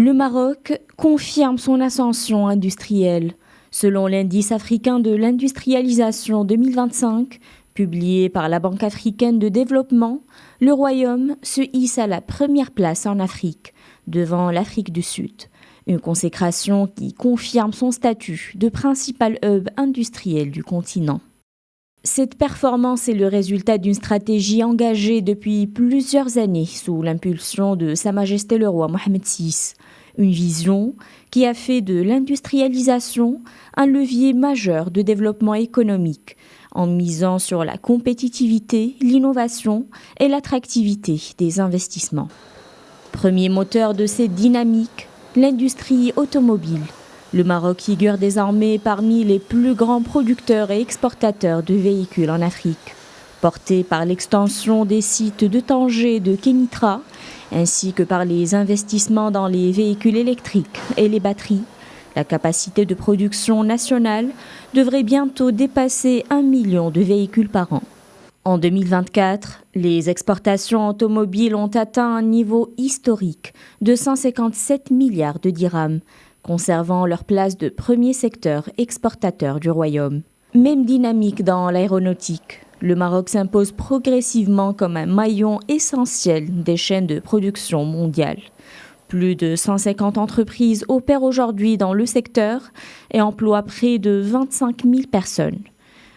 Le Maroc confirme son ascension industrielle. Selon l'indice africain de l'industrialisation 2025, publié par la Banque africaine de développement, le Royaume se hisse à la première place en Afrique, devant l'Afrique du Sud. Une consécration qui confirme son statut de principal hub industriel du continent. Cette performance est le résultat d'une stratégie engagée depuis plusieurs années sous l'impulsion de Sa Majesté le roi Mohamed VI. Une vision qui a fait de l'industrialisation un levier majeur de développement économique, en misant sur la compétitivité, l'innovation et l'attractivité des investissements. Premier moteur de cette dynamique, l'industrie automobile. Le Maroc figure désormais parmi les plus grands producteurs et exportateurs de véhicules en Afrique, porté par l'extension des sites de Tanger et de Kénitra, ainsi que par les investissements dans les véhicules électriques et les batteries. La capacité de production nationale devrait bientôt dépasser 1 million de véhicules par an. En 2024, les exportations automobiles ont atteint un niveau historique de 157 milliards de dirhams, conservant leur place de premier secteur exportateur du royaume. Même dynamique dans l'aéronautique. Le Maroc s'impose progressivement comme un maillon essentiel des chaînes de production mondiales. Plus de 150 entreprises opèrent aujourd'hui dans le secteur et emploient près de 25 000 personnes.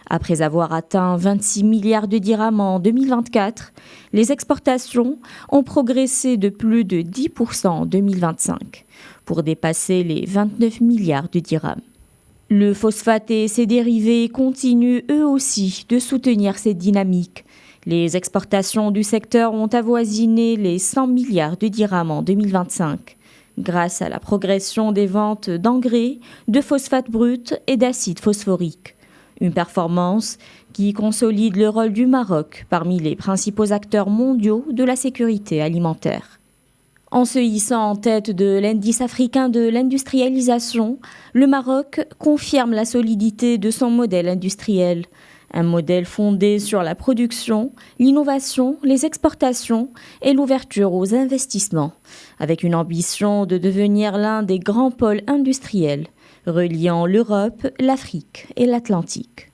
Après avoir atteint 26 milliards de dirhams en 2024, les exportations ont progressé de plus de 10% en 2025, pour dépasser les 29 milliards de dirhams. Le phosphate et ses dérivés continuent eux aussi de soutenir cette dynamique. Les exportations du secteur ont avoisiné les 100 milliards de dirhams en 2025, grâce à la progression des ventes d'engrais, de phosphate brut et d'acide phosphorique. Une performance qui consolide le rôle du Maroc parmi les principaux acteurs mondiaux de la sécurité alimentaire. En se hissant en tête de l'indice africain de l'industrialisation, le Maroc confirme la solidité de son modèle industriel. Un modèle fondé sur la production, l'innovation, les exportations et l'ouverture aux investissements, avec une ambition de devenir l'un des grands pôles industriels, reliant l'Europe, l'Afrique et l'Atlantique.